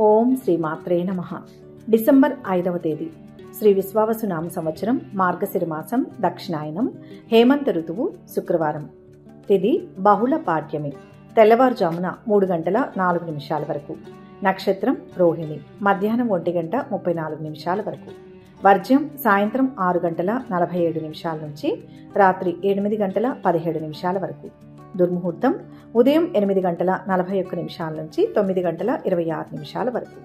ఓం శ్రీ మాత్రే నమః. డిసెంబర్ 5వ తేదీ శ్రీ విశ్వావసునామ సంవత్సరం, మార్గశిర మాసం, దక్షిణాయనం, హేమంత ఋతువు, శుక్రవారం. తిథి బహుళ పాడ్యమి. తెల్లవారుజామున 3:04 వరకు. నక్షత్రం రోహిణి. మధ్యాహ్నం 1:34 వరకు. వర్జ్యం సాయంత్రం 6:47 నుంచి రాత్రి 8:17 వరకు. దుర్ముహూర్తం ఉదయం 8:41 నుంచి 9:26 వరకు.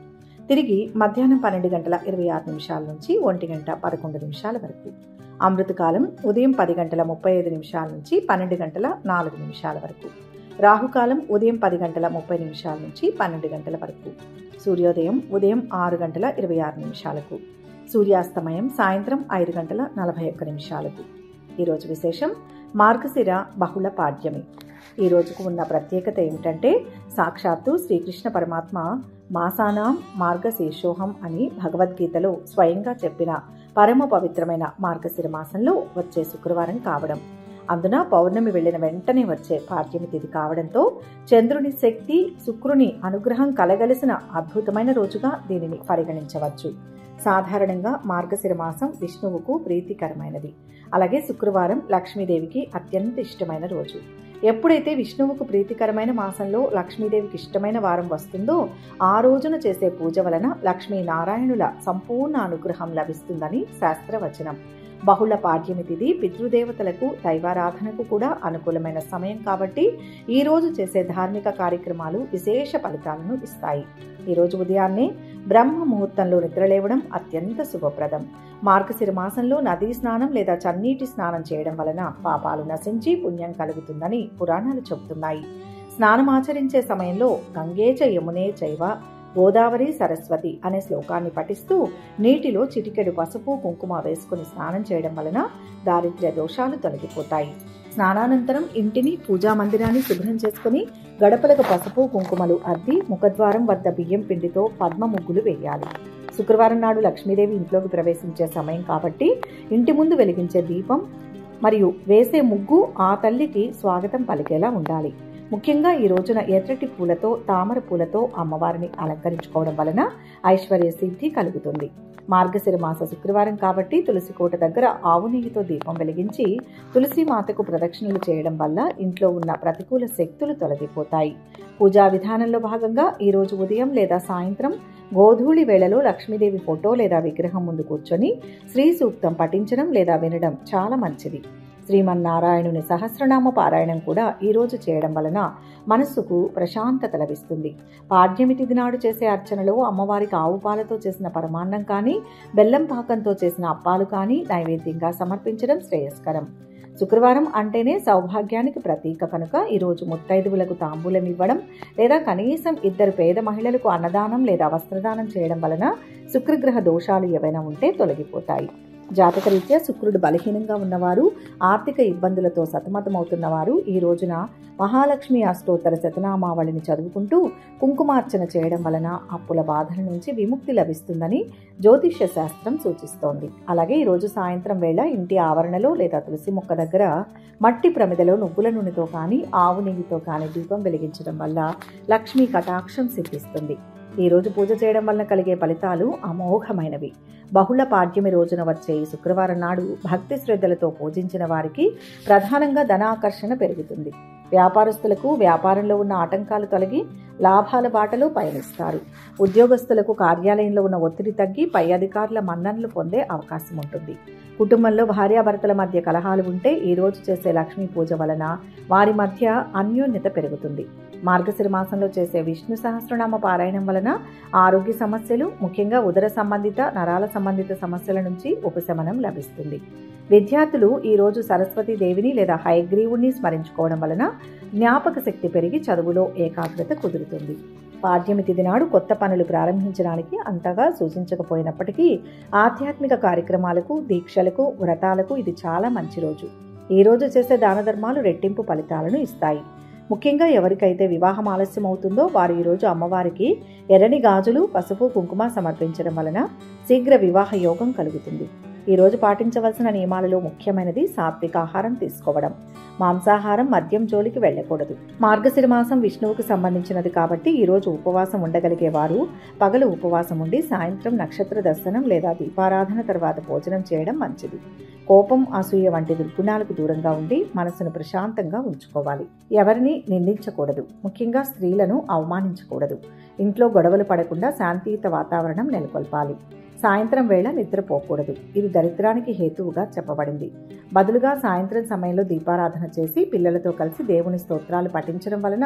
తిరిగి మధ్యాహ్నం 12:26 నుంచి 1:11 వరకు. అమృతకాలం ఉదయం 10:35 నుంచి 12:04 వరకు. రాహుకాలం ఉదయం 10:30 నుంచి 12 గంటల వరకు. సూర్యోదయం ఉదయం 6:26. సూర్యాస్తమయం సాయంత్రం 5:41. ఈరోజు విశేషం మార్గశిర బహుళ పాడ్యమి. ఈ రోజుకు ఉన్న ప్రత్యేకత ఏమిటంటే, సాక్షాత్తు శ్రీకృష్ణ పరమాత్మ మాసానాం మార్గశీర్షోహం అని భగవద్గీతలో స్వయంగా చెప్పిన పరమ పవిత్రమైన మార్గశిర మాసంలో వచ్చే శుక్రవారం కావడం, అందున పౌర్ణమి వెళ్లిన వెంటనే వచ్చే పాడ్యమి తిథి కావడంతో చంద్రుని శక్తి, శుక్రుని అనుగ్రహం కలగలిసిన అద్భుతమైన రోజుగా దీనిని పరిగణించవచ్చు. సాధారణంగా మార్గశిర మాసం విష్ణువుకు ప్రీతికరమైనది. అలాగే శుక్రవారం లక్ష్మీదేవికి అత్యంత ఇష్టమైన రోజు. ఎప్పుడైతే విష్ణువుకు ప్రీతికరమైన మాసంలో లక్ష్మీదేవికి ఇష్టమైన వారం వస్తుందో ఆ రోజున చేసే పూజ వలన లక్ష్మీనారాయణుల సంపూర్ణ అనుగ్రహం లభిస్తుందని శాస్త్రవచనం. బహుళ పాడ్యమి తిథి పితృదేవతలకు, దైవారాధనకు కూడా అనుకూలమైన సమయం కాబట్టి ఈ రోజు చేసే ధార్మిక కార్యక్రమాలు విశేష ఫలితాలను ఇస్తాయి. ఈ రోజు ఉదయాన్నే బ్రహ్మ ముహూర్తంలో నిద్రలేవడం అత్యంత శుభప్రదం. మార్గశిర మాసంలో నదీ స్నానం లేదా చన్నీటి స్నానం చేయడం వలన పాపాలు నశించి పుణ్యం కలుగుతుందని పురాణాలు చెబుతున్నాయి. స్నానం ఆచరించే సమయంలో గంగేచ యమునే చైవ గోదావరి సరస్వతి అనే శ్లోకాన్ని పఠిస్తూ నీటిలో చిటికెడు పసుపు కుంకుమ వేసుకుని స్నానం చేయడం వలన దారిద్ర్య దోషాలు తొలగిపోతాయి. స్నానానంతరం ఇంటిని, పూజా మందిరాన్ని శుభ్రం చేసుకుని గడపలకు పసుపు కుంకుమలు అద్ది ముఖద్వారం వద్ద బియ్యం పిండితో పద్మ ముగ్గులు వేయాలి. శుక్రవారం నాడు లక్ష్మీదేవి ఇంట్లోకి ప్రవేశించే సమయం కాబట్టి ఇంటి ముందు వెలిగించే దీపం మరియు వేసే ముగ్గు ఆ తల్లికి స్వాగతం పలికేలా ఉండాలి. ముఖ్యంగా ఈ రోజున ఎర్రటి పూలతో, తామర పూలతో అమ్మవారిని అలంకరించుకోవడం వలన ఐశ్వర్య సిద్ధి కలుగుతుంది. మార్గశిర మాస శుక్రవారం కాబట్టి తులసి కోట దగ్గర ఆవు నెయ్యితో దీపం వెలిగించి తులసి మాతకు ప్రదక్షిణలు చేయడం వల్ల ఇంట్లో ఉన్న ప్రతికూల శక్తులు తొలగిపోతాయి. పూజా విధానంలో భాగంగా ఈ రోజు ఉదయం లేదా సాయంత్రం గోధూళి వేళలో లక్ష్మీదేవి ఫోటో లేదా విగ్రహం ముందు కూర్చొని శ్రీ సూక్తం పఠించడం లేదా వినడం చాలా మంచిది. శ్రీమన్నారాయణుని సహస్రనామ పారాయణం కూడా ఈ రోజు చేయడం వలన మనస్సుకు ప్రశాంతత లభిస్తుంది. పాడ్యమి తిథి నాడు చేసే అర్చనలో అమ్మవారికి ఆవు పాలతో చేసిన పరమాన్నం కానీ, బెల్లం పాకంతో చేసిన అప్పాలు కానీ నైవేద్యంగా సమర్పించడం శ్రేయస్కరం. శుక్రవారం అంటేనే సౌభాగ్యానికి ప్రతీక కనుక ఈరోజు ముత్తైదువులకు తాంబూలం ఇవ్వడం లేదా కనీసం 2 పేద మహిళలకు అన్నదానం లేదా వస్త్రదానం చేయడం వలన శుక్రగ్రహ దోషాలు ఏవైనా ఉంటే తొలగిపోతాయి. జాతకరీత్యా శుక్రుడు బలహీనంగా ఉన్నవారు, ఆర్థిక ఇబ్బందులతో సతమతమవుతున్నవారు ఈ రోజున మహాలక్ష్మి అష్టోత్తర శతనామావళిని చదువుకుంటూ కుంకుమార్చన చేయడం వలన అప్పుల బాధల నుంచి విముక్తి లభిస్తుందని జ్యోతిష్య శాస్త్రం సూచిస్తోంది. అలాగే ఈరోజు సాయంత్రం వేళ ఇంటి ఆవరణలో లేదా తులసి మొక్క దగ్గర మట్టి ప్రమిదలో నువ్వుల నూనెతో కానీ, ఆవు నెయ్యితో కానీ దీపం వెలిగించడం వల్ల లక్ష్మీ కటాక్షం సిద్ధిస్తుంది. ఈ రోజు పూజ చేయడం వలన కలిగే ఫలితాలు అమోఘమైనవి. బహుళ పాడ్యమి రోజున వచ్చే ఈ శుక్రవారం నాడు భక్తి శ్రద్ధలతో పూజించిన వారికి ప్రధానంగా ధనాకర్షణ పెరుగుతుంది. వ్యాపారస్తులకు వ్యాపారంలో ఉన్న ఆటంకాలు తొలగి లాభాల బాటలో పయనిస్తారు. ఉద్యోగస్తులకు కార్యాలయంలో ఉన్న ఒత్తిడి తగ్గి పై అధికారుల మన్ననలు పొందే అవకాశం ఉంటుంది. కుటుంబంలో భార్యాభర్తల మధ్య కలహాలు ఉంటే ఈ రోజు చేసే లక్ష్మీ పూజ వలన వారి మధ్య అన్యోన్యత పెరుగుతుంది. మార్గశిర మాసంలో చేసే విష్ణు సహస్రనామ పారాయణం వలన ఆరోగ్య సమస్యలు, ముఖ్యంగా ఉదర సంబంధిత, నరాల సంబంధిత సమస్యల నుంచి ఉపశమనం లభిస్తుంది. విద్యార్థులు ఈ రోజు సరస్వతీ దేవిని లేదా హయగ్రీవుణ్ణి స్మరించుకోవడం వలన జ్ఞాపక శక్తి పెరిగి చదువులో ఏకాగ్రత కుదురుతుంది. పాడ్యమి తిథి నాడు కొత్త పనులు ప్రారంభించడానికి అంతగా సూచించకపోయినప్పటికీ ఆధ్యాత్మిక కార్యక్రమాలకు, దీక్షలకు, వ్రతాలకు ఇది చాలా మంచి రోజు. ఈ రోజు చేసే దాన ధర్మాలు రెట్టింపు ఫలితాలను ఇస్తాయి. ముఖ్యంగా ఎవరికైతే వివాహం ఆలస్యం అవుతుందో వారు ఈరోజు అమ్మవారికి ఎర్రని గాజులు, పసుపు, కుంకుమ సమర్పించడం వలన శీఘ్ర వివాహ యోగం కలుగుతుంది. ఈరోజు పాటించవలసిన నియమాలలో ముఖ్యమైనది సాత్విక ఆహారం తీసుకోవడం. మాంసాహారం, మద్యం జోలికి వెళ్ళకూడదు. మార్గశిర మాసం విష్ణువుకు సంబంధించినది కాబట్టి ఈరోజు ఉపవాసం ఉండగలిగే వారు పగలు ఉపవాసం ఉండి సాయంత్రం నక్షత్ర దర్శనం లేదా దీపారాధన తర్వాత భోజనం చేయడం మంచిది. కోపం, అసూయ వంటి దుర్గుణాలకు దూరంగా ఉండి మనసును ప్రశాంతంగా ఉంచుకోవాలి. ఎవరిని నిందించకూడదు, ముఖ్యంగా స్త్రీలను అవమానించకూడదు. ఇంట్లో గొడవలు పడకుండా శాంతియుత వాతావరణం నెలకొల్పాలి. సాయంత్రం వేళ నిద్రపోకూడదు, ఇది దరిద్రానికి హేతువుగా చెప్పబడింది. బదులుగా సాయంత్రం సమయంలో దీపారాధన చేసి పిల్లలతో కలిసి దేవుని స్తోత్రాలు పఠించడం వలన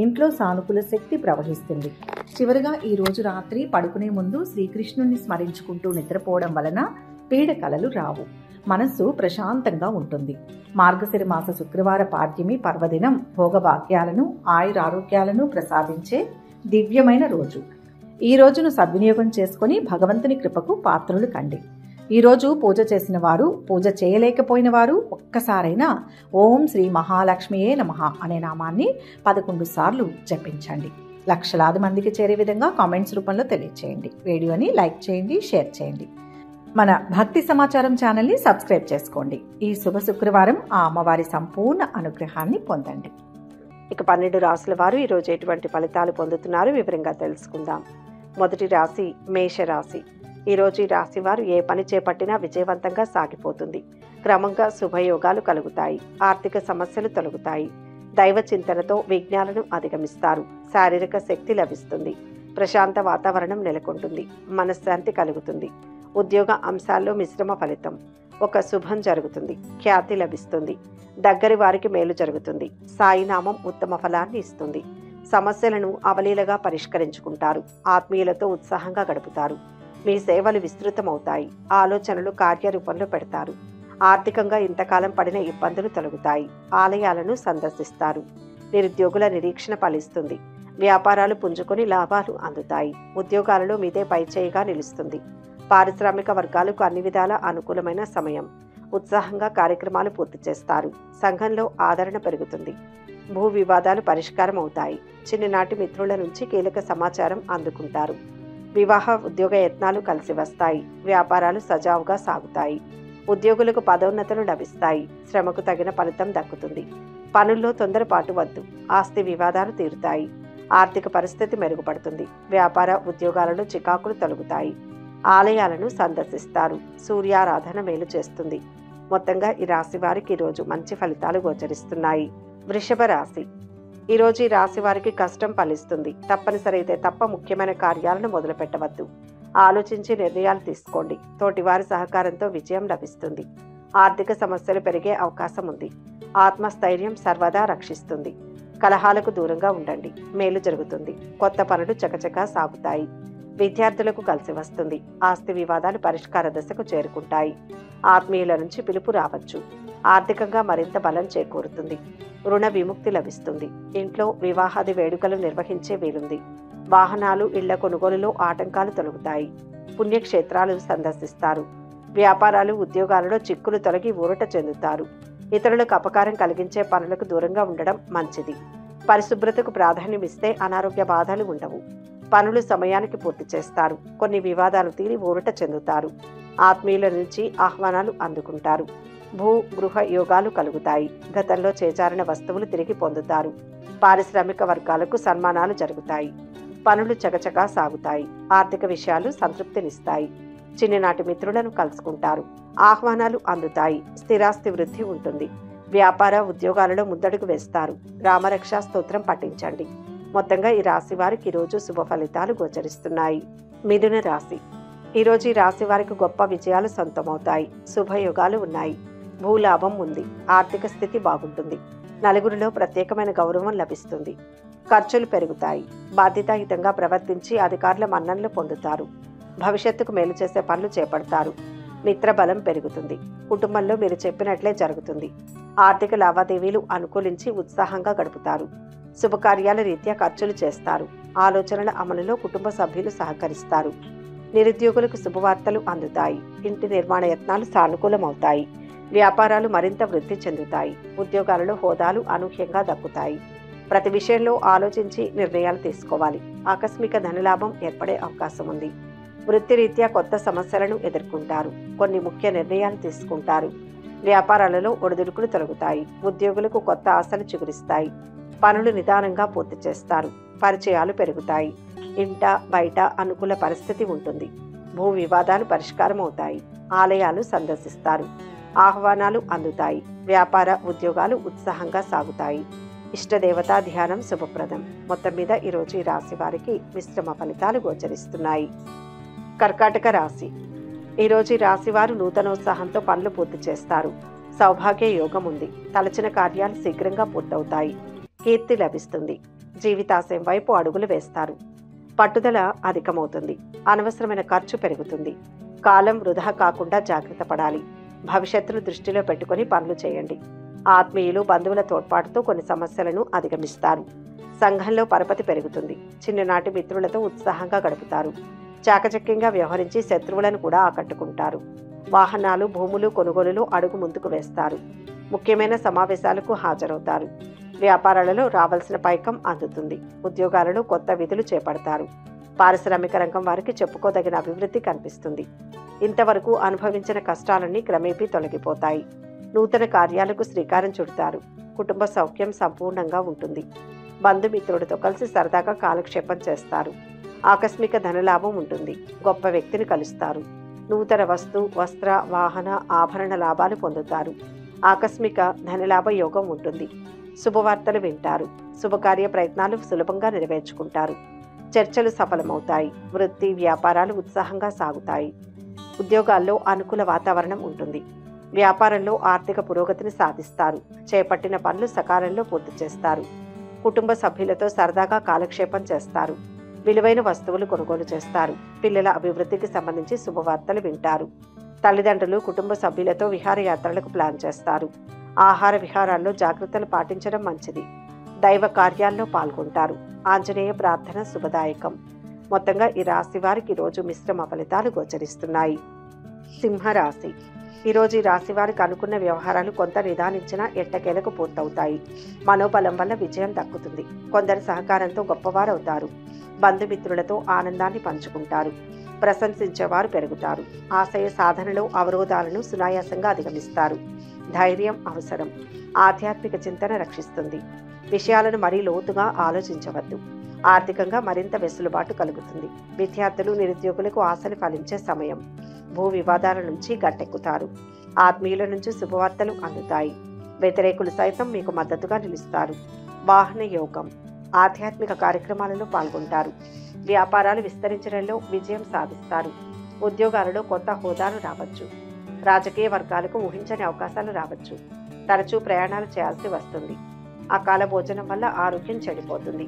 ఇంట్లో సానుకూల శక్తి ప్రవహిస్తుంది. చివరిగా ఈ రోజు రాత్రి పడుకునే ముందు శ్రీకృష్ణుని స్మరించుకుంటూ నిద్రపోవడం వలన పీడకలలు రావు, మనస్సు ప్రశాంతంగా ఉంటుంది. మార్గశిర మాస శుక్రవార పాడ్యమి పర్వదినం భోగభాగ్యాలను, ఆయురారోగ్యాలను ప్రసాదించే దివ్యమైన రోజు. ఈ రోజును సద్వినియోగం చేసుకుని భగవంతుని కృపకు పాత్రులు కండి. ఈరోజు పూజ చేసిన వారు, పూజ చేయలేకపోయిన వారు ఒక్కసారైనా ఓం శ్రీ మహాలక్ష్మియే నమః అనే నామాన్ని 11 సార్లు జపించండి. లక్షలాది మందికి చేరే విధంగా కామెంట్స్ రూపంలో తెలియచేయండి. వీడియోని లైక్ చేయండి, షేర్ చేయండి. మన భక్తి సమాచారం ఛానల్ని సబ్స్క్రైబ్ చేసుకోండి. ఈ శుభ శుక్రవారం ఆ అమ్మవారి సంపూర్ణ అనుగ్రహాన్ని పొందండి. ఇక 12 రాశుల వారు ఈరోజు ఎటువంటి ఫలితాలు పొందుతున్నారు వివరంగా తెలుసుకుందాం. మొదటి రాశి మేషరాశి. ఈరోజు ఈ రాశి వారు ఏ పని చేపట్టినా విజయవంతంగా సాగిపోతుంది. క్రమంగా శుభయోగాలు కలుగుతాయి. ఆర్థిక సమస్యలు తొలగుతాయి. దైవ చింతనతో విఘ్నాలను అధిగమిస్తారు. శారీరక శక్తి లభిస్తుంది. ప్రశాంత వాతావరణం నెలకొంటుంది. మనశ్శాంతి కలుగుతుంది. ఉద్యోగ అంశాల్లో మిశ్రమ ఫలితం. ఒక శుభం జరుగుతుంది. ఖ్యాతి లభిస్తుంది. దగ్గరి వారికి మేలు జరుగుతుంది. సాయినామం ఉత్తమ ఫలాన్ని ఇస్తుంది. సమస్యలను అవలీలగా పరిష్కరించుకుంటారు. ఆత్మీయులతో ఉత్సాహంగా గడుపుతారు. మీ సేవలు విస్తృతమవుతాయి. ఆలోచనలు కార్యరూపంలో పెడతారు. ఆర్థికంగా ఇంతకాలం పడిన ఇబ్బందులు తొలగుతాయి. ఆలయాలను సందర్శిస్తారు. నిరుద్యోగుల నిరీక్షణ ఫలిస్తుంది. వ్యాపారాలు పుంజుకొని లాభాలు అందుతాయి. ఉద్యోగాలలో మీదే పైచేయిగా నిలుస్తుంది. పారిశ్రామిక వర్గాలకు అన్ని విధాల అనుకూలమైన సమయం. ఉత్సాహంగా కార్యక్రమాలు పూర్తి చేస్తారు. సంఘంలో ఆదరణ పెరుగుతుంది. భూ వివాదాలు పరిష్కారం అవుతాయి. చిన్ననాటి మిత్రుల నుంచి కీలక సమాచారం అందుకుంటారు. వివాహ ఉద్యోగ యత్నాలు కలిసి వస్తాయి. వ్యాపారాలు సజావుగా సాగుతాయి. ఉద్యోగులకు పదోన్నతులు లభిస్తాయి. శ్రమకు తగిన ఫలితం దక్కుతుంది. పనుల్లో తొందరపాటు వద్దు. ఆస్తి వివాదాలు తీరుతాయి. ఆర్థిక పరిస్థితి మెరుగుపడుతుంది. వ్యాపార ఉద్యోగాలలో చికాకులు తొలగుతాయి. ఆలయాలను సందర్శిస్తారు. సూర్యారాధన మేలు చేస్తుంది. మొత్తంగా ఈ రాశి వారికి ఈరోజు మంచి ఫలితాలు గోచరిస్తున్నాయి. వృషభ రాశి. ఈరోజు ఈ రాశి వారికి కష్టం ఫలిస్తుంది. తప్పనిసరి అయితే తప్ప ముఖ్యమైన కార్యాలను మొదలు పెట్టవద్దు. ఆలోచించి నిర్ణయాలు తీసుకోండి. తోటివారి సహకారంతో విజయం లభిస్తుంది. ఆర్థిక సమస్యలు పెరిగే అవకాశం ఉంది. ఆత్మస్థైర్యం సర్వదా రక్షిస్తుంది. కలహాలకు దూరంగా ఉండండి. మేలు జరుగుతుంది. కొత్త పనులు చకచకా సాగుతాయి. విద్యార్థులకు కలిసి వస్తుంది. ఆస్తి వివాదాలు పరిష్కార దశకు చేరుకుంటాయి. ఆత్మీయుల నుంచి పిలుపు రావచ్చు. ఆర్థికంగా మరింత బలం చేకూరుతుంది. రుణ విముక్తి లభిస్తుంది. ఇంట్లో వివాహాది వేడుకలు నిర్వహించే వీలుంది. వాహనాలు, ఇళ్ల కొనుగోలులో ఆటంకాలు తొలగుతాయి. పుణ్యక్షేత్రాలు సందర్శిస్తారు. వ్యాపారాలు, ఉద్యోగాలలో చిక్కులు తొలగి ఊరట చెందుతారు. ఇతరులకు అపకారం కలిగించే పనులకు దూరంగా ఉండడం మంచిది. పరిశుభ్రతకు ప్రాధాన్యం ఇస్తే అనారోగ్య బాధలు ఉండవు. పనులు సమయానికి పూర్తి చేస్తారు. కొన్ని వివాదాలు తీరి ఊరట చెందుతారు. ఆత్మీయుల నుంచి ఆహ్వానాలు అందుకుంటారు. భూ గృహ యోగాలు కలుగుతాయి. గతంలో చేజారిన వస్తువులు తిరిగి పొందుతారు. పారిశ్రామిక వర్గాలకు సన్మానాలు జరుగుతాయి. పనులు చకచకా సాగుతాయి. ఆర్థిక విషయాలు సంతృప్తినిస్తాయి. చిన్ననాటి మిత్రులను కలుసుకుంటారు. ఆహ్వానాలు అందుతాయి. స్థిరాస్తి వృద్ధి ఉంటుంది. వ్యాపార ఉద్యోగాలలో ముందడుగు వేస్తారు. రామరక్షా స్తోత్రం పఠించండి. మొత్తంగా ఈ రాశి వారికి ఈరోజు శుభ ఫలితాలు గోచరిస్తున్నాయి. మిథున రాశి. ఈరోజు ఈ రాశి వారికి గొప్ప విజయాలు సొంతమవుతాయి. శుభయోగాలు ఉన్నాయి. భూలాభం ఉంది. ఆర్థిక స్థితి బాగుంటుంది. నలుగురిలో ప్రత్యేకమైన గౌరవం లభిస్తుంది. ఖర్చులు పెరుగుతాయి. బాధ్యతాయుతంగా ప్రవర్తించి అధికారుల మన్ననలు పొందుతారు. భవిష్యత్తుకు మేలు చేసే పనులు చేపడతారు. మిత్రబలం పెరుగుతుంది. కుటుంబంలో మీరు చెప్పినట్లే జరుగుతుంది. ఆర్థిక లావాదేవీలు అనుకూలించి ఉత్సాహంగా గడుపుతారు. శుభకార్యాల రీత్యా ఖర్చులు చేస్తారు. ఆలోచనల అమలులో కుటుంబ సభ్యులు సహకరిస్తారు. నిరుద్యోగులకు శుభవార్తలు అందుతాయి. ఇంటి నిర్మాణ యత్నాలు సానుకూలమవుతాయి. వ్యాపారాలు మరింత వృద్ధి చెందుతాయి. ఉద్యోగాలలో హోదాలు అనూహ్యంగా దక్కుతాయి. ప్రతి విషయంలో ఆలోచించి నిర్ణయాలు తీసుకోవాలి. ఆకస్మిక ధనలాభం ఏర్పడే అవకాశం ఉంది. వృత్తిరీత్యా కొత్త సమస్యలను ఎదుర్కొంటారు. కొన్ని ముఖ్య నిర్ణయాలు తీసుకుంటారు. వ్యాపారాలలో ఒడిదుడుకులు తొలగుతాయి. ఉద్యోగులకు కొత్త ఆశలు చిగురిస్తాయి. పనులు నిదానంగా పూర్తి చేస్తారు. పరిచయాలు పెరుగుతాయి. ఇంట బయట అనుకూల పరిస్థితి ఉంటుంది. భూ వివాదాలు పరిష్కారం అవుతాయి. ఆలయాలు సందర్శిస్తారు. ఆహ్వానాలు అందుతాయి. వ్యాపార ఉద్యోగాలు ఉత్సాహంగా సాగుతాయి. ఇష్టదేవతా ధ్యానం శుభప్రదం. మొత్తం మీద ఈరోజు ఈ రాశి వారికి మిశ్రమ ఫలితాలు గోచరిస్తున్నాయి. కర్కాటక రాశి. ఈరోజు ఈ రాశి వారు నూతనోత్సాహంతో పనులు పూర్తి చేస్తారు. సౌభాగ్య యోగం ఉంది. తలచిన కార్యాలు శీఘ్రంగా పూర్తవుతాయి. కీర్తి లభిస్తుంది. జీవితాశయం వైపు అడుగులు వేస్తారు. పట్టుదల అధికమవుతుంది. అనవసరమైన ఖర్చు పెరుగుతుంది. కాలం వృధా కాకుండా జాగ్రత్త పడాలి. భవిష్యత్తును దృష్టిలో పెట్టుకుని పనులు చేయండి. ఆత్మీయులు బంధువుల తోడ్పాటుతో కొన్ని సమస్యలను అధిగమిస్తారు. సంఘంలో పరపతి పెరుగుతుంది. చిన్ననాటి మిత్రులతో ఉత్సాహంగా గడుపుతారు. చాకచక్యంగా వ్యవహరించి శత్రువులను కూడా ఆకట్టుకుంటారు. వాహనాలు భూములు కొనుగోలులో అడుగు ముందుకు వేస్తారు. ముఖ్యమైన సమావేశాలకు హాజరవుతారు. వ్యాపారాలలో రావాల్సిన పైకం అందుతుంది. ఉద్యోగాలలో కొత్త విధులు చేపడతారు. పారిశ్రామిక రంగం వారికి చెప్పుకోదగిన అభివృద్ధి కనిపిస్తుంది. ఇంతవరకు అనుభవించిన కష్టాలన్నీ క్రమేపీ తొలగిపోతాయి. నూతన కార్యాలకు శ్రీకారం చుడతారు. కుటుంబ సౌఖ్యం సంపూర్ణంగా ఉంటుంది. బంధుమిత్రుడితో కలిసి సరదాగా కాలక్షేపం చేస్తారు. ఆకస్మిక ధనలాభం ఉంటుంది. గొప్ప వ్యక్తిని కలుస్తారు. నూతన వస్త్ర వాహన ఆభరణ లాభాలు పొందుతారు. ఆకస్మిక ధనలాభ యోగం ఉంటుంది. శుభవార్తలు వింటారు. శుభకార్య ప్రయత్నాలు సులభంగా నెరవేర్చుకుంటారు. చర్చలు సఫలమవుతాయి. వృత్తి వ్యాపారాలు ఉత్సాహంగా సాగుతాయి. ఉద్యోగాల్లో అనుకూల వాతావరణం ఉంటుంది. వ్యాపారంలో ఆర్థిక పురోగతిని సాధిస్తారు. చేపట్టిన పనులు సకాలంలో పూర్తి చేస్తారు. కుటుంబ సభ్యులతో సరదాగా కాలక్షేపం చేస్తారు. విలువైన వస్తువులు కొనుగోలు చేస్తారు. పిల్లల అభివృద్ధికి సంబంధించి శుభవార్తలు వింటారు. తల్లిదండ్రులు కుటుంబ సభ్యులతో విహారయాత్రలకు ప్లాన్ చేస్తారు. ఆహార విహారాల్లో జాగ్రత్తలు పాటించడం మంచిది. దైవ కార్యాల్లో పాల్గొంటారు. ఆంజనేయ ప్రార్థన శుభదాయకం. మొత్తంగా ఈ రాశి వారికి ఈరోజు మిశ్రమ ఫలితాలు గోచరిస్తున్నాయి. సింహరాశి. ఈరోజు ఈ రాశి వారికి అనుకున్న వ్యవహారాలు కొంత నిదానించినా ఎట్టకేలకు పూర్తవుతాయి. మనోబలం వల్ల విజయం దక్కుతుంది. కొందరి సహకారంతో గొప్పవారవుతారు. బంధుమిత్రులతో ఆనందాన్ని పంచుకుంటారు. ప్రశంసించేవారు పెరుగుతారు. ఆశయ సాధనలో అవరోధాలను సునాయాసంగా అధిగమిస్తారు. ధైర్యం అవసరం. ఆధ్యాత్మిక చింతన రక్షిస్తుంది. విషయాలను మరీ లోతుగా ఆలోచించవద్దు. ఆర్థికంగా మరింత వెసులుబాటు కలుగుతుంది. విద్యార్థులు నిరుద్యోగులకు ఆశలు ఫలించే సమయం. భూ వివాదాల నుంచి గట్టెక్కుతారు. ఆత్మీయుల నుంచి శుభవార్తలు అందుతాయి. వ్యతిరేకులు సైతం మీకు మద్దతుగా నిలుస్తారు. వాహన యోగం. ఆధ్యాత్మిక కార్యక్రమాలలో పాల్గొంటారు. వ్యాపారాలు విస్తరించడంలో విజయం సాధిస్తారు. ఉద్యోగాలలో కొత్త హోదాలు రావచ్చు. రాజకీయ వర్గాలకు ఊహించని అవకాశాలు రావచ్చు. తరచూ ప్రయాణాలు చేయాల్సి వస్తుంది. అకాల భోజనం వల్ల ఆరోగ్యం చెడిపోతుంది.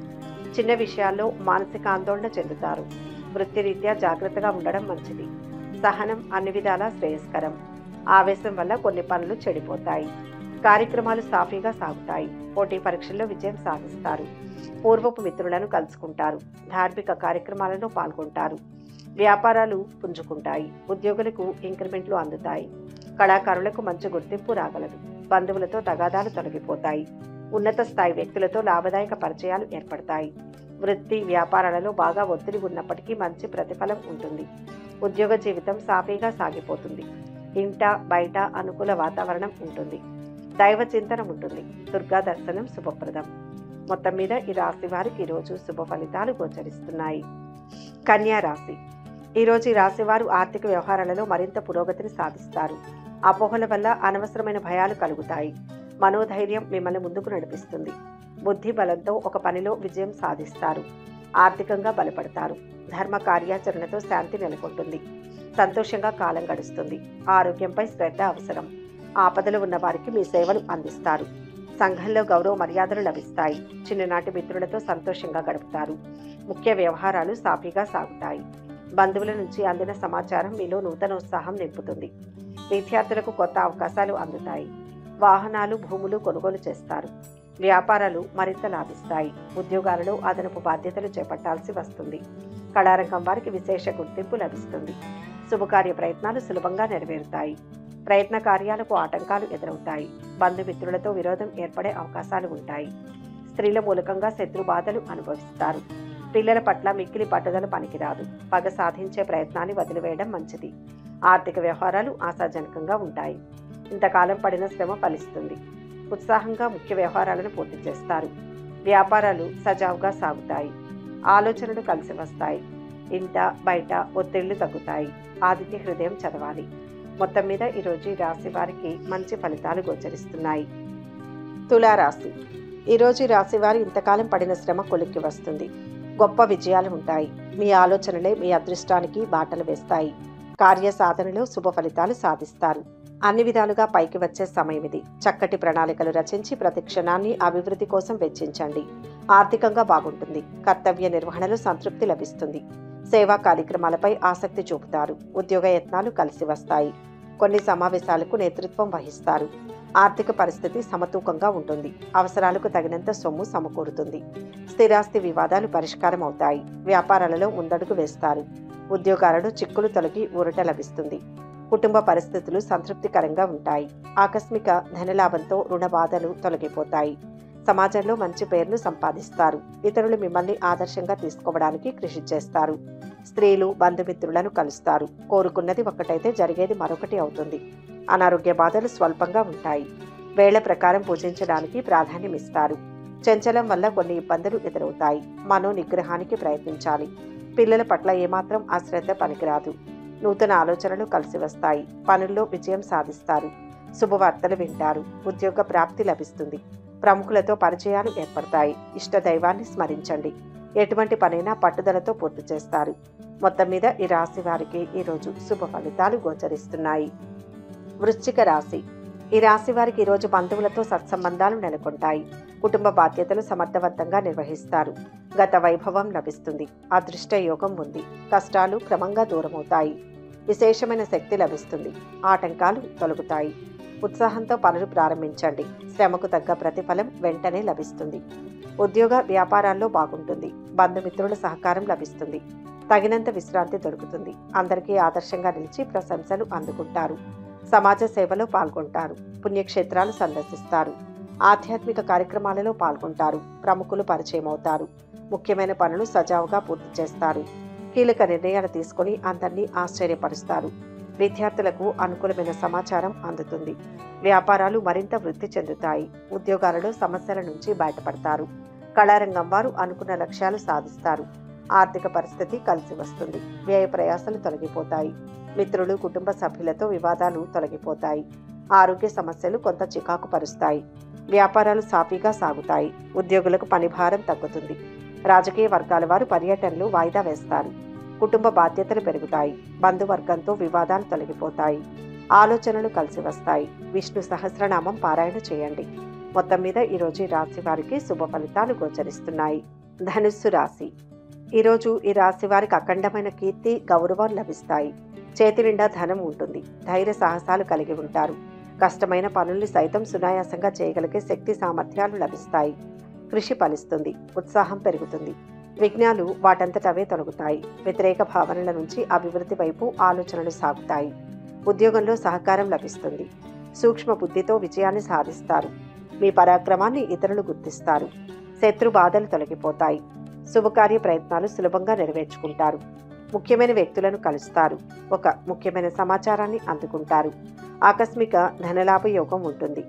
చిన్న విషయాల్లో మానసిక ఆందోళన చెందుతారు. వృత్తిరీత్యా జాగ్రత్తగా ఉండడం మంచిది. సహనం అన్ని విధాలా శ్రేయస్కరం. ఆవేశం వల్ల కొన్ని పనులు చెడిపోతాయి. కార్యక్రమాలు సాఫీగా సాగుతాయి. పోటీ పరీక్షల్లో విజయం సాధిస్తారు. పూర్వపు మిత్రులను కలుసుకుంటారు. ధార్మిక కార్యక్రమాలలో పాల్గొంటారు. వ్యాపారాలు పుంజుకుంటాయి. ఉద్యోగులకు ఇంక్రిమెంట్లు అందుతాయి. కళాకారులకు మంచి గుర్తింపు రాగలదు. బంధువులతో తగాదాలు తొలగిపోతాయి. ఉన్నత స్థాయి వ్యక్తులతో లాభదాయక పరిచయాలు ఏర్పడతాయి. వృత్తి వ్యాపారాలలో బాగా ఒత్తిడి ఉన్నప్పటికీ మంచి ప్రతిఫలం ఉంటుంది. ఉద్యోగ జీవితం సాఫీగా సాగిపోతుంది. ఇంట బయట అనుకూల వాతావరణం ఉంటుంది. దైవ చింతన ఉంటుంది. దుర్గా దర్శనం శుభప్రదం. మొత్తం మీద ఈ రాశి వారికి ఈరోజు శుభ ఫలితాలు గోచరిస్తున్నాయి. కన్యా రాశి. ఈరోజు ఈ రాశి వారు ఆర్థిక వ్యవహారాలలో మరింత పురోగతిని సాధిస్తారు. అపోహల వల్ల అనవసరమైన భయాలు కలుగుతాయి. మనోధైర్యం మిమ్మల్ని ముందుకు నడిపిస్తుంది. బుద్ధి బలంతో ఒక పనిలో విజయం సాధిస్తారు. ఆర్థికంగా బలపడతారు. ధర్మ కార్యాచరణతో శాంతి నెలకొంటుంది. సంతోషంగా కాలం గడుస్తుంది. ఆరోగ్యంపై శ్రద్ధ అవసరం. ఆపదలు ఉన్న వారికి మీ సేవలు అందిస్తారు. సంఘంలో గౌరవ మర్యాదలు లభిస్తాయి. చిన్ననాటి మిత్రులతో సంతోషంగా గడుపుతారు. ముఖ్య వ్యవహారాలు సాఫీగా సాగుతాయి. బంధువుల నుంచి అందిన సమాచారం మీలో నూతనోత్సాహం నింపుతుంది. విద్యార్థులకు కొత్త అవకాశాలు అందుతాయి. వాహనాలు భూములు కొనుగోలు చేస్తారు. వ్యాపారాలు మరింత లాభిస్తాయి. ఉద్యోగాలలో అదనపు బాధ్యతలు చేపట్టాల్సి వస్తుంది. కళారంగం వారికి విశేష గుర్తింపు లభిస్తుంది. శుభకార్య ప్రయత్నాలు సులభంగా నెరవేరుతాయి. ప్రయత్న కార్యాలకు ఆటంకాలు ఎదురవుతాయి. బంధుమిత్రులతో విరోధం ఏర్పడే అవకాశాలు ఉంటాయి. స్త్రీల మూలకంగా శత్రు బాధలు అనుభవిస్తారు. పిల్లల పట్ల మిక్కిలి పట్టుదల పనికిరాదు. పగ సాధించే ప్రయత్నాన్ని వదిలివేయడం మంచిది. ఆర్థిక వ్యవహారాలు ఆశాజనకంగా ఉంటాయి. ఇంతకాలం పడిన శ్రమ ఫలిస్తుంది. ఉత్సాహంగా ముఖ్య వ్యవహారాలను పూర్తి చేస్తారు. వ్యాపారాలు సజావుగా సాగుతాయి. ఆలోచనలు కలిసి వస్తాయి. ఇంట బయట ఒత్తిళ్లు తగ్గుతాయి. ఆదిత్య హృదయం చదవాలి. మొత్తం మీద ఈరోజు ఈ రాశి వారికి మంచి ఫలితాలు గోచరిస్తున్నాయి. తులారాశి. ఈరోజు ఈ రాశి వారు ఇంతకాలం పడిన శ్రమ కొలిక్కి వస్తుంది. గొప్ప విజయాలు ఉంటాయి. మీ ఆలోచనలే మీ అదృష్టానికి బాటలు వేస్తాయి. కార్య సాధనలో శుభ ఫలితాలు సాధిస్తారు. అన్ని విధాలుగా పైకి వచ్చే సమయం ఇది. చక్కటి ప్రణాళికలు రచించి ప్రతి క్షణాన్ని అభివృద్ధి కోసం వెచ్చించండి. ఆర్థికంగా బాగుంటుంది. కర్తవ్య నిర్వహణలో సంతృప్తి లభిస్తుంది. సేవా కార్యక్రమాలపై ఆసక్తి చూపుతారు. ఉద్యోగ యత్నాలు కలిసి వస్తాయి. కొన్ని సమావేశాలకు నేతృత్వం వహిస్తారు. ఆర్థిక పరిస్థితి సమతూకంగా ఉంటుంది. అవసరాలకు తగినంత సొమ్ము సమకూరుతుంది. స్థిరాస్తి వివాదాలు పరిష్కారం అవుతాయి. వ్యాపారాలలో ముందడుగు వేస్తారు. ఉద్యోగాలలో చిక్కులు తొలగి ఊరట లభిస్తుంది. కుటుంబ పరిస్థితులు సంతృప్తికరంగా ఉంటాయి. ఆకస్మిక ధనలాభంతో రుణ బాధలు తొలగిపోతాయి. సమాజంలో మంచి పేరును సంపాదిస్తారు. ఇతరులు మిమ్మల్ని ఆదర్శంగా తీసుకోవడానికి కృషి చేస్తారు. స్త్రీలు బంధుమిత్రులను కలుస్తారు. కోరుకున్నది ఒకటైతే జరిగేది మరొకటి అవుతుంది. అనారోగ్య బాధలు స్వల్పంగా ఉంటాయి. వేళ ప్రకారం పూజించడానికి ప్రాధాన్యమిస్తారు. చంచలం వల్ల కొన్ని ఇబ్బందులు ఎదురవుతాయి. మనో నిగ్రహానికి ప్రయత్నించాలి. పిల్లల పట్ల ఏమాత్రం అశ్రద్ధ పనికిరాదు. నూతన ఆలోచనలు కలిసి వస్తాయి. పనుల్లో విజయం సాధిస్తారు. శుభవార్తలు వింటారు. ఉద్యోగ ప్రాప్తి లభిస్తుంది. ప్రముఖులతో పరిచయాలు ఏర్పడతాయి. ఇష్ట దైవాన్ని స్మరించండి. ఎటువంటి పనైనా పట్టుదలతో పూర్తి చేస్తారు. మొత్తం మీద ఈ రాశి వారికి ఈరోజు శుభ ఫలితాలు గోచరిస్తున్నాయి. వృశ్చిక రాశి. ఈ రాశి వారికి ఈరోజు బంధువులతో సత్సంబంధాలు నెలకొంటాయి. కుటుంబ బాధ్యతలు సమర్థవంతంగా నిర్వహిస్తారు. గత వైభవం లభిస్తుంది. అదృష్ట యోగం ఉంది. కష్టాలు క్రమంగా దూరమవుతాయి. విశేషమైన శక్తి లభిస్తుంది. ఆటంకాలు తొలగుతాయి. ఉత్సాహంతో పనులు ప్రారంభించండి. శ్రమకు తగ్గ ప్రతిఫలం వెంటనే లభిస్తుంది. ఉద్యోగ వ్యాపారాల్లో బాగుంటుంది. బంధుమిత్రుల సహకారం లభిస్తుంది. తగినంత విశ్రాంతి దొరుకుతుంది. అందరికీ ఆదర్శంగా నిలిచి ప్రశంసలు అందుకుంటారు. సమాజ సేవలో పాల్గొంటారు. పుణ్యక్షేత్రాలు సందర్శిస్తారు. ఆధ్యాత్మిక కార్యక్రమాలలో పాల్గొంటారు. ప్రముఖులు పరిచయం అవుతారు. ముఖ్యమైన పనులు సజావుగా పూర్తి చేస్తారు. కీలక నిర్ణయాలు తీసుకుని అందరినీ ఆశ్చర్యపరుస్తారు. విద్యార్థులకు అనుకూలమైన సమాచారం అందుతుంది. వ్యాపారాలు మరింత వృద్ధి చెందుతాయి. ఉద్యోగాలలో సమస్యల నుంచి బయటపడతారు. కళారంగం వారు అనుకున్న లక్ష్యాలు సాధిస్తారు. ఆర్థిక పరిస్థితి కలిసి వస్తుంది. వ్యయ ప్రయాసాలు తొలగిపోతాయి. మిత్రులు కుటుంబ సభ్యులతో వివాదాలు తొలగిపోతాయి. ఆరోగ్య సమస్యలు కొంత చికాకు పరుస్తాయి. వ్యాపారాలు సాఫీగా సాగుతాయి. ఉద్యోగులకు పని భారం తగ్గుతుంది. రాజకీయ వర్గాల వారు పర్యటనలు వాయిదా వేస్తారు. కుటుంబ బాధ్యతలు పెరుగుతాయి. బంధువర్గంతో వివాదాలు తొలగిపోతాయి. ఆలోచనలు కలిసి వస్తాయి. విష్ణు సహస్రనామం పారాయణ చేయండి. మొత్తం మీద ఈరోజు ఈ రాశి వారికి శుభ ఫలితాలు గోచరిస్తున్నాయి. ధనుస్సు రాశి. ఈరోజు ఈ రాశి వారికి అఖండమైన కీర్తి గౌరవాలు లభిస్తాయి. చేతి నిండా ధనం ఉంటుంది. ధైర్య సాహసాలు కలిగి ఉంటారు. కష్టమైన పనుల్ని సైతం సునాయాసంగా చేయగలిగే శక్తి సామర్థ్యాలు లభిస్తాయి. కృషి ఫలిస్తుంది. ఉత్సాహం పెరుగుతుంది. విఘ్నాలు వాటంతటవే తొలగుతాయి. వ్యతిరేక భావనల నుంచి అభివృద్ధి వైపు ఆలోచనలు సాగుతాయి. ఉద్యోగంలో సహకారం లభిస్తుంది. సూక్ష్మ బుద్ధితో విజయాన్ని సాధిస్తారు. మీ పరాక్రమాన్ని ఇతరులు గుర్తిస్తారు. శత్రు బాధలు తొలగిపోతాయి. శుభకార్య ప్రయత్నాలు సులభంగా నెరవేర్చుకుంటారు. ముఖ్యమైన వ్యక్తులను కలుస్తారు. ఒక ముఖ్యమైన సమాచారాన్ని అందుకుంటారు. ఆకస్మిక ధనలాభ యోగం ఉంటుంది.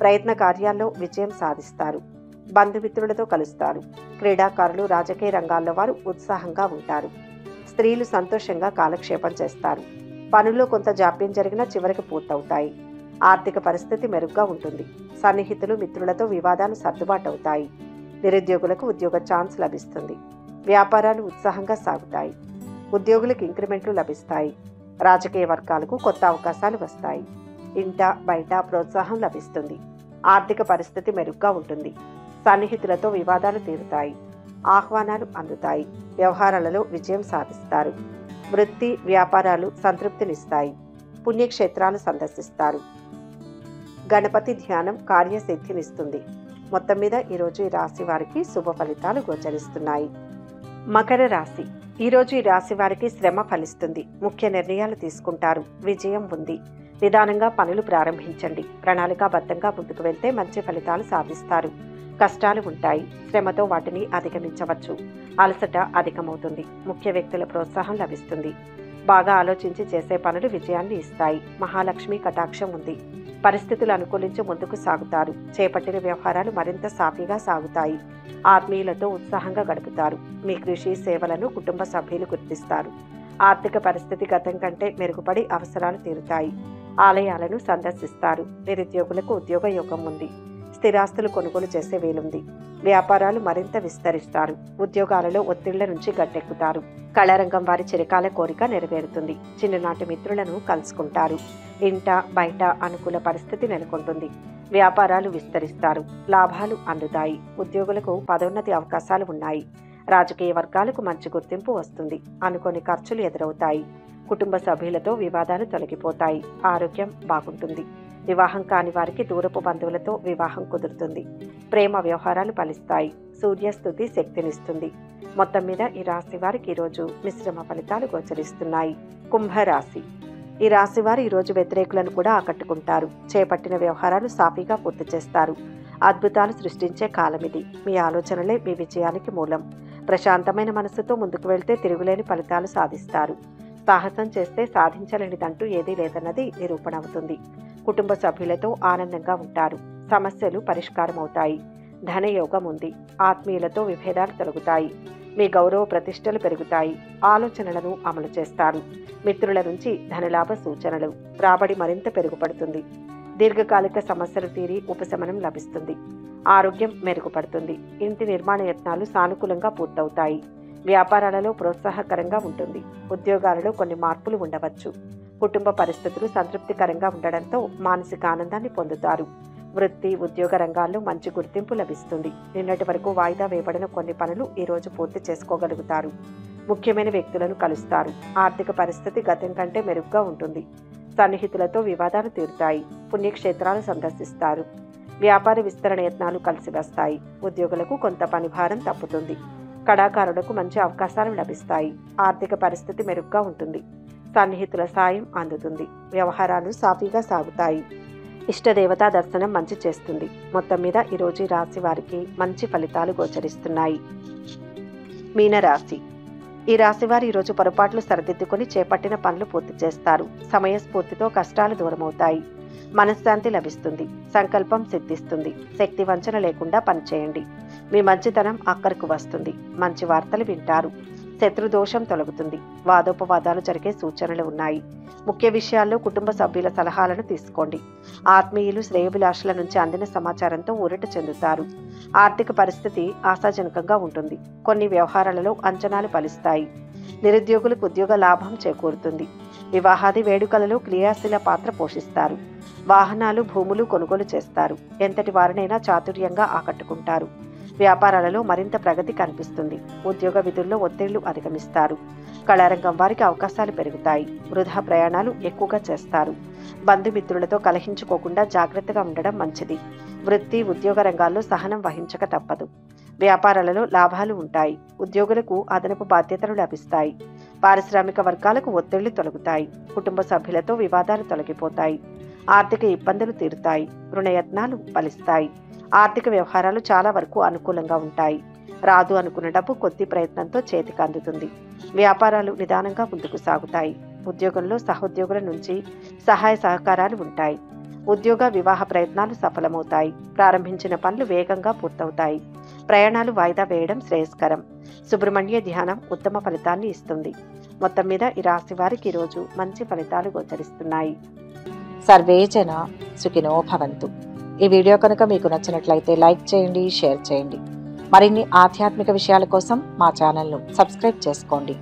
ప్రయత్న కార్యాల్లో విజయం సాధిస్తారు. బంధుమిత్రులతో కలుస్తారు. క్రీడాకారులు రాజకీయ రంగాల్లో వారు ఉత్సాహంగా ఉంటారు. స్త్రీలు సంతోషంగా కాలక్షేపం చేస్తారు. పనుల్లో కొంత జాప్యం జరిగినా చివరికి పూర్తవుతాయి. ఆర్థిక పరిస్థితి మెరుగ్గా ఉంటుంది. సన్నిహితులు మిత్రులతో వివాదాలు సర్దుబాటు అవుతాయి. నిరుద్యోగులకు ఉద్యోగ ఛాన్స్ లభిస్తుంది. వ్యాపారాలు ఉత్సాహంగా సాగుతాయి. ఉద్యోగులకు ఇంక్రిమెంట్లు లభిస్తాయి. రాజకీయ వర్గాలకు కొత్త అవకాశాలు వస్తాయి. ఇంట బయట ప్రోత్సాహం లభిస్తుంది. ఆర్థిక పరిస్థితి మెరుగ్గా ఉంటుంది. సన్నిహితులతో వివాదాలు తీరుతాయి. ఆహ్వానాలు అందుతాయి. వ్యవహారాలలో విజయం సాధిస్తారు. వృత్తి వ్యాపారాలు సంతృప్తినిస్తాయి. పుణ్యక్షేత్రాలు సందర్శిస్తారు. గణపతి ధ్యానం కార్యసిద్ధినిస్తుంది. మొత్తం మీద ఈరోజు ఈ రాశి వారికి శుభ ఫలితాలు గోచరిస్తున్నాయి. మకర రాశి. ఈరోజు ఈ రాశి వారికి శ్రమ ఫలిస్తుంది. ముఖ్య నిర్ణయాలు తీసుకుంటారు. విజయం ఉంది. నిదానంగా పనులు ప్రారంభించండి. ప్రణాళికాబద్ధంగా ముందుకు వెళ్తే మంచి ఫలితాలు సాధిస్తారు. కష్టాలు ఉంటాయి, శ్రమతో వాటిని అధిగమించవచ్చు. అలసట అధికమవుతుంది, ముఖ్య వ్యక్తుల ప్రోత్సాహం లభిస్తుంది. బాగా ఆలోచించి చేసే పనులు విజయాన్ని ఇస్తాయి. మహాలక్ష్మి కటాక్షం ఉంది. పరిస్థితులు అనుకూలించి ముందుకు సాగుతారు. చేపట్టిన వ్యవహారాలు మరింత సాఫీగా సాగుతాయి. ఆత్మీయులతో ఉత్సాహంగా గడుపుతారు. మీ కృషి సేవలను కుటుంబ సభ్యులు గుర్తిస్తారు. ఆర్థిక పరిస్థితి గతం కంటే మెరుగుపడి అవసరాలు తీరుతాయి. ఆలయాలను సందర్శిస్తారు. నిరుద్యోగులకు ఉద్యోగ యోగం ఉంది. స్థిరాస్తులు కొనుగోలు చేసే వీలుంది. వ్యాపారాలు మరింత విస్తరిస్తారు. ఉద్యోగాలలో ఒత్తిళ్ల నుంచి గట్టెక్కుతారు. కళారంగం వారి చిరకాల కోరిక నెరవేరుతుంది. చిన్ననాటి మిత్రులను కలుసుకుంటారు. ఇంట బయట అనుకూల పరిస్థితి నెలకొంటుంది. వ్యాపారాలు విస్తరిస్తారు. లాభాలు అందుతాయి. ఉద్యోగులకు పదోన్నతి అవకాశాలు ఉన్నాయి. రాజకీయ వర్గాలకు మంచి గుర్తింపు వస్తుంది. అనుకోని ఖర్చులు ఎదురవుతాయి. కుటుంబ సభ్యులతో వివాదాలు తొలగిపోతాయి. ఆరోగ్యం బాగుంటుంది. వివాహం కాని వారికి దూరపు బంధువులతో వివాహం కుదురుతుంది. ప్రేమ వ్యవహారాలు ఫలిస్తాయి. సూర్యస్థుతి శక్తినిస్తుంది. మొత్తం మీద ఈ రాశి వారికి ఈరోజు మిశ్రమ ఫలితాలు గోచరిస్తున్నాయి. కుంభరాశి. ఈ రాశి వారు ఈరోజు వ్యతిరేకులను కూడా ఆకట్టుకుంటారు. చేపట్టిన వ్యవహారాలు సాఫీగా పూర్తి చేస్తారు. అద్భుతాలు సృష్టించే కాలం ఇది. మీ ఆలోచనలే మీ విజయానికి మూలం. ప్రశాంతమైన మనస్సుతో ముందుకు వెళ్తే తిరుగులేని ఫలితాలు సాధిస్తారు. సాహసం చేస్తే సాధించలేనిదంటూ ఏదీ లేదన్నది నిరూపణ అవుతుంది. కుటుంబ సభ్యులతో ఆనందంగా ఉంటారు. సమస్యలు పరిష్కారం అవుతాయి. ధనయోగం ఉంది. ఆత్మీయులతో విభేదాలు తొలగుతాయి. మీ గౌరవ ప్రతిష్టలు పెరుగుతాయి. ఆలోచనలను అమలు చేస్తారు. మిత్రుల నుంచి ధనలాభ సూచనలు. రాబడి మరింత పెరుగుపడుతుంది. దీర్ఘకాలిక సమస్యలు తీరి ఉపశమనం లభిస్తుంది. ఆరోగ్యం మెరుగుపడుతుంది. ఇంటి నిర్మాణ యత్నాలు సానుకూలంగా పూర్తవుతాయి. వ్యాపారాలలో ప్రోత్సాహకరంగా ఉంటుంది. ఉద్యోగాలలో కొన్ని మార్పులు ఉండవచ్చు. కుటుంబ పరిస్థితులు సంతృప్తికరంగా ఉండడంతో మానసిక ఆనందాన్ని పొందుతారు. వృత్తి ఉద్యోగ రంగాల్లో మంచి గుర్తింపు లభిస్తుంది. నిన్నటి వరకు వాయిదా వేయబడిన కొన్ని పనులు ఈరోజు పూర్తి చేసుకోగలుగుతారు. ముఖ్యమైన వ్యక్తులను కలుస్తారు. ఆర్థిక పరిస్థితి గతం కంటే మెరుగ్గా ఉంటుంది. సన్నిహితులతో వివాదాలు తీరుతాయి. పుణ్యక్షేత్రాలు సందర్శిస్తారు. వ్యాపార విస్తరణ యత్నాలు కలిసి వస్తాయి. ఉద్యోగులకు కొంత పనిభారం తప్పుతుంది. కళాకారులకు మంచి అవకాశాలు లభిస్తాయి. ఆర్థిక పరిస్థితి మెరుగ్గా ఉంటుంది. సన్నిహితుల సాయం అందుతుంది. వ్యవహారాలు సాఫీగా సాగుతాయి. ఇష్టదేవతా దర్శనం మంచి చేస్తుంది. మొత్తం మీద ఈరోజు రాశి వారికి మంచి ఫలితాలు గోచరిస్తున్నాయి. మీనరాశి. ఈ రాశి వారు ఈరోజు పొరపాట్లు సరిదిద్దుకొని చేపట్టిన పనులు పూర్తి చేస్తారు. సమయస్ఫూర్తితో కష్టాలు దూరమవుతాయి. మనశ్శాంతి లభిస్తుంది. సంకల్పం సిద్ధిస్తుంది. శక్తి వంచన లేకుండా పనిచేయండి. మీ మంచితనం అక్కరకు వస్తుంది. మంచి వార్తలు వింటారు. శత్రుదోషం తొలగుతుంది. వాదోపవాదాలు జరిగే సూచనలు ఉన్నాయి. ముఖ్య విషయాల్లో కుటుంబ సభ్యుల సలహాలను తీసుకోండి. ఆత్మీయులు శ్రేయోభిలాషుల నుంచి అందిన సమాచారంతో ఊరట చెందుతారు. ఆర్థిక పరిస్థితి ఆశాజనకంగా ఉంటుంది. కొన్ని వ్యవహారాలలో అంచనాలు ఫలిస్తాయి. నిరుద్యోగులకు ఉద్యోగ లాభం చేకూరుతుంది. వివాహాది వేడుకలలో క్రియాశీల పాత్ర పోషిస్తారు. వాహనాలు భూములు కొనుగోలు చేస్తారు. ఎంతటి వారినైనా చాతుర్యంగా ఆకట్టుకుంటారు. వ్యాపారాలలో మరింత ప్రగతి కనిపిస్తుంది. ఉద్యోగ విధుల్లో ఒత్తిళ్లు అధిగమిస్తారు. కళారంగం వారికి అవకాశాలు పెరుగుతాయి. వృధా ప్రయాణాలు ఎక్కువగా చేస్తారు. బంధుమిత్రులతో కలహించుకోకుండా జాగ్రత్తగా ఉండడం మంచిది. వృత్తి ఉద్యోగ రంగాల్లో సహనం వహించక తప్పదు. వ్యాపారాలలో లాభాలు ఉంటాయి. ఉద్యోగులకు అదనపు బాధ్యతలు లభిస్తాయి. పారిశ్రామిక వర్గాలకు ఒత్తిళ్లు తొలగుతాయి. కుటుంబ సభ్యులతో వివాదాలు తొలగిపోతాయి. ఆర్థిక ఇబ్బందులు తీరుతాయి. రుణయత్నాలు ఫలిస్తాయి. ఆర్థిక వ్యవహారాలు చాలా వరకు అనుకూలంగా ఉంటాయి. రాదు అనుకున్న డబ్బు కొద్ది ప్రయత్నంతో చేతికి అందుతుంది. వ్యాపారాలు నిదానంగా ముందుకు సాగుతాయి. ఉద్యోగంలో సహోద్యోగుల నుంచి సహాయ సహకారాలు ఉంటాయి. ఉద్యోగ వివాహ ప్రయత్నాలు సఫలమవుతాయి. ప్రారంభించిన పనులు వేగంగా పూర్తవుతాయి. ప్రయాణాలు వాయిదా వేయడం శ్రేయస్కరం. సుబ్రహ్మణ్య ధ్యానం ఉత్తమ ఫలితాన్ని ఇస్తుంది. మొత్తం మీద ఈ రాశి వారికి ఈరోజు మంచి ఫలితాలు గోచరిస్తున్నాయి. సర్వే జన సుఖినో భవంతు. ఈ వీడియో కనుక మీకు నచ్చినట్లయితే లైక్ చేయండి, షేర్ చేయండి. మరిన్ని ఆధ్యాత్మిక విషయాల కోసం మా ఛానల్ను సబ్స్క్రైబ్ చేసుకోండి.